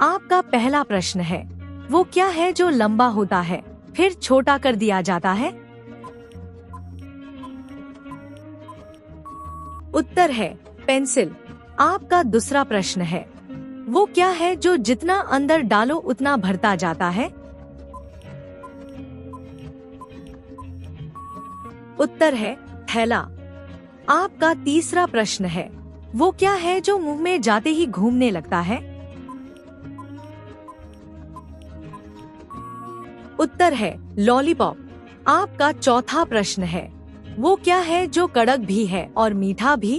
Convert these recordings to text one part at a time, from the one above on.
आपका पहला प्रश्न है, वो क्या है जो लंबा होता है फिर छोटा कर दिया जाता है? उत्तर है पेंसिल। आपका दूसरा प्रश्न है, वो क्या है जो जितना अंदर डालो उतना भरता जाता है? उत्तर है थैला। आपका तीसरा प्रश्न है, वो क्या है जो मुंह में जाते ही घूमने लगता है? उत्तर है लॉलीपॉप। आपका चौथा प्रश्न है, वो क्या है जो कड़क भी है और मीठा भी?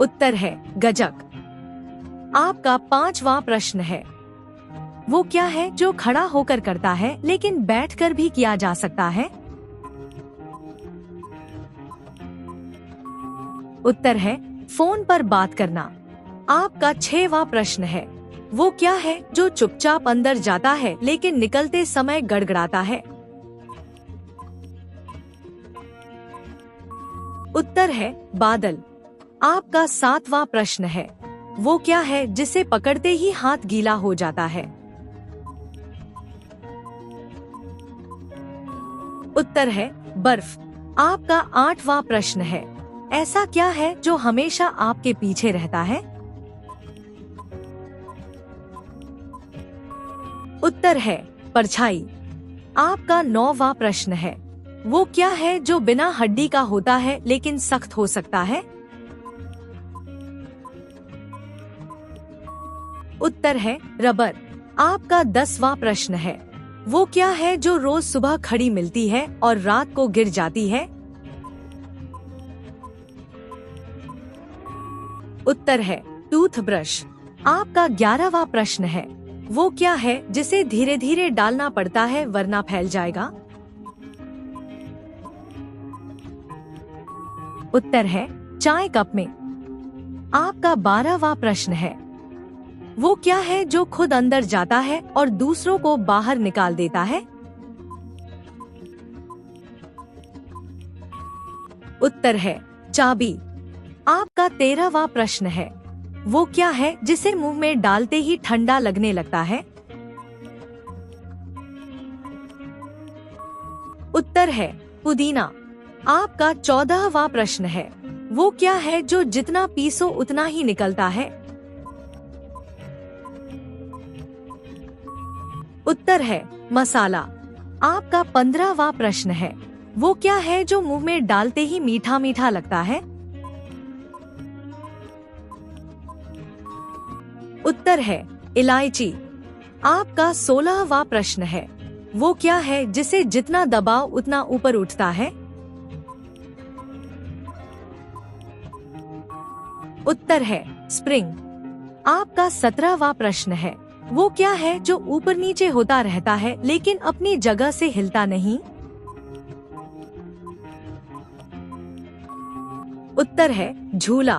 उत्तर है गजक। आपका पांचवा प्रश्न है, वो क्या है जो खड़ा होकर करता है लेकिन बैठकर भी किया जा सकता है? उत्तर है फोन पर बात करना। आपका छठवां प्रश्न है, वो क्या है जो चुपचाप अंदर जाता है लेकिन निकलते समय गड़गड़ाता है? उत्तर है बादल। आपका सातवां प्रश्न है, वो क्या है जिसे पकड़ते ही हाथ गीला हो जाता है? उत्तर है बर्फ। आपका आठवां प्रश्न है, ऐसा क्या है जो हमेशा आपके पीछे रहता है? उत्तर है परछाई। आपका नौवां प्रश्न है, वो क्या है जो बिना हड्डी का होता है लेकिन सख्त हो सकता है? उत्तर है रबर। आपका 10वां प्रश्न है, वो क्या है जो रोज सुबह खड़ी मिलती है और रात को गिर जाती है? उत्तर है टूथब्रश। आपका 11वां प्रश्न है, वो क्या है जिसे धीरे धीरे डालना पड़ता है वरना फैल जाएगा? उत्तर है चाय कप में। आपका 12वां प्रश्न है, वो क्या है जो खुद अंदर जाता है और दूसरों को बाहर निकाल देता है? उत्तर है चाबी। आपका 13वां प्रश्न है, वो क्या है जिसे मुंह में डालते ही ठंडा लगने लगता है? उत्तर है पुदीना। आपका 14वां प्रश्न है, वो क्या है जो जितना पीसो उतना ही निकलता है? उत्तर है मसाला। आपका 15वां प्रश्न है, वो क्या है जो मुंह में डालते ही मीठा मीठा लगता है? उत्तर है इलायची। आपका 16वां प्रश्न है, वो क्या है जिसे जितना दबाओ उतना ऊपर उठता है? उत्तर है स्प्रिंग। आपका 17वां प्रश्न है, वो क्या है जो ऊपर नीचे होता रहता है लेकिन अपनी जगह से हिलता नहीं? उत्तर है झूला।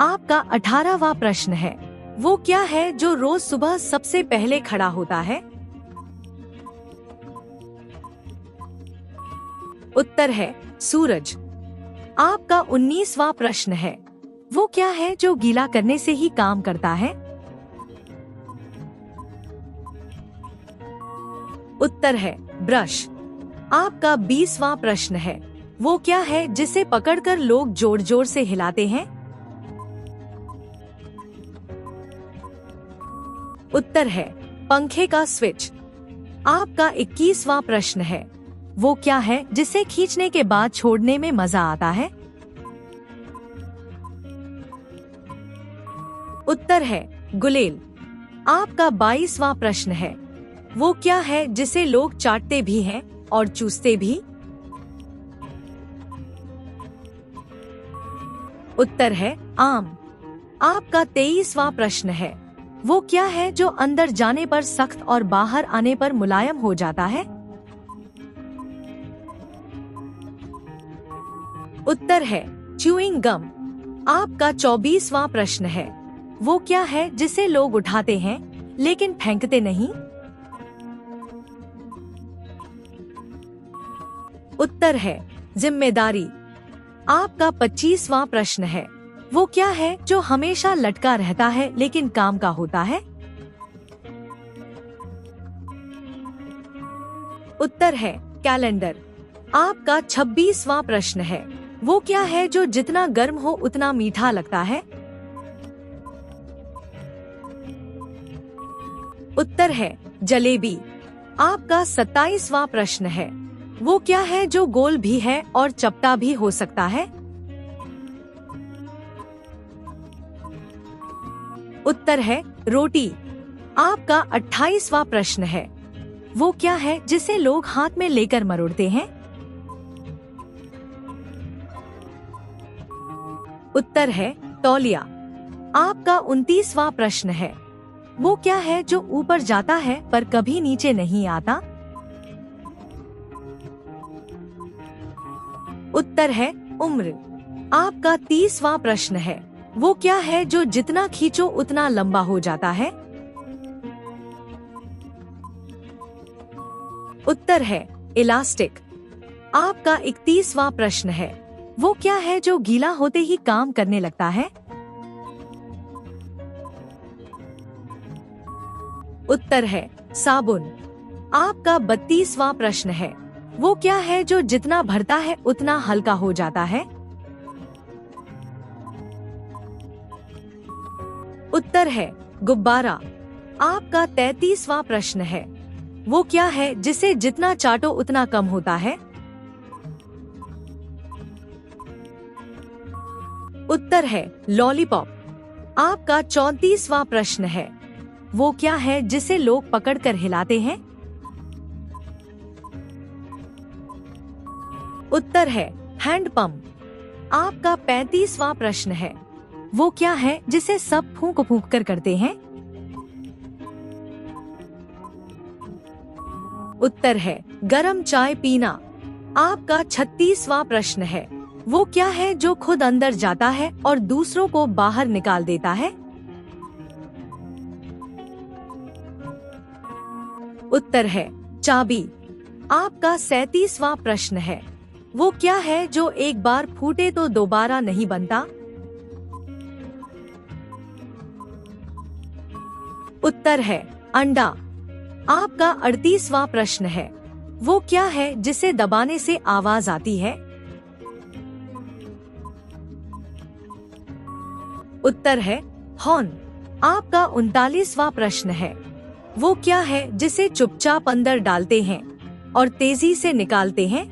आपका 18वां प्रश्न है, वो क्या है जो रोज सुबह सबसे पहले खड़ा होता है? उत्तर है सूरज। आपका 19वां प्रश्न है, वो क्या है जो गीला करने से ही काम करता है? उत्तर है ब्रश। आपका 20वां प्रश्न है, वो क्या है जिसे पकड़कर लोग जोर जोर से हिलाते हैं? उत्तर है पंखे का स्विच। आपका 21वां प्रश्न है, वो क्या है जिसे खींचने के बाद छोड़ने में मजा आता है? उत्तर है गुलेल। आपका 22वां प्रश्न है, वो क्या है जिसे लोग चाटते भी हैं और चूसते भी? उत्तर है आम। आपका 23वां प्रश्न है, वो क्या है जो अंदर जाने पर सख्त और बाहर आने पर मुलायम हो जाता है? उत्तर है च्यूइंग गम। आपका 24वां प्रश्न है, वो क्या है जिसे लोग उठाते हैं लेकिन फेंकते नहीं? उत्तर है जिम्मेदारी। आपका 25वां प्रश्न है, वो क्या है जो हमेशा लटका रहता है लेकिन काम का होता है? उत्तर है कैलेंडर। आपका 26वां प्रश्न है, वो क्या है जो जितना गर्म हो उतना मीठा लगता है? उत्तर है जलेबी। आपका 27वां प्रश्न है, वो क्या है जो गोल भी है और चपटा भी हो सकता है? उत्तर है रोटी। आपका 28वां प्रश्न है, वो क्या है जिसे लोग हाथ में लेकर मरोड़ते हैं? उत्तर है तौलिया। आपका 29वां प्रश्न है, वो क्या है जो ऊपर जाता है पर कभी नीचे नहीं आता? उत्तर है उम्र। आपका 30वां प्रश्न है, वो क्या है जो जितना खींचो उतना लंबा हो जाता है? उत्तर है इलास्टिक। आपका 31वां प्रश्न है, वो क्या है जो गीला होते ही काम करने लगता है? उत्तर है साबुन। आपका 32वां प्रश्न है, वो क्या है जो जितना भरता है उतना हल्का हो जाता है? उत्तर है गुब्बारा। आपका 33वां प्रश्न है, वो क्या है जिसे जितना चाटो उतना कम होता है? उत्तर है लॉलीपॉप। आपका 34वां प्रश्न है, वो क्या है जिसे लोग पकड़कर हिलाते हैं? उत्तर है हैंडपंप। आपका 35वां प्रश्न है, वो क्या है जिसे सब फूंक फूंक कर करते हैं? उत्तर है गरम चाय पीना। आपका 36वां प्रश्न है, वो क्या है जो खुद अंदर जाता है और दूसरों को बाहर निकाल देता है? उत्तर है चाबी। आपका 37वां प्रश्न है, वो क्या है जो एक बार फूटे तो दोबारा नहीं बनता? उत्तर है अंडा। आपका 38वां प्रश्न है, वो क्या है जिसे दबाने से आवाज आती है? उत्तर है हॉर्न। आपका 39वां प्रश्न है, वो क्या है जिसे चुपचाप अंदर डालते हैं और तेजी से निकालते हैं?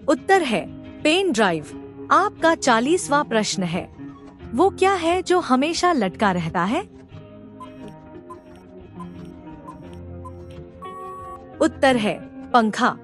उत्तर है पेन ड्राइव। आपका 40वां प्रश्न है, वो क्या है जो हमेशा लटका रहता है? उत्तर है पंखा।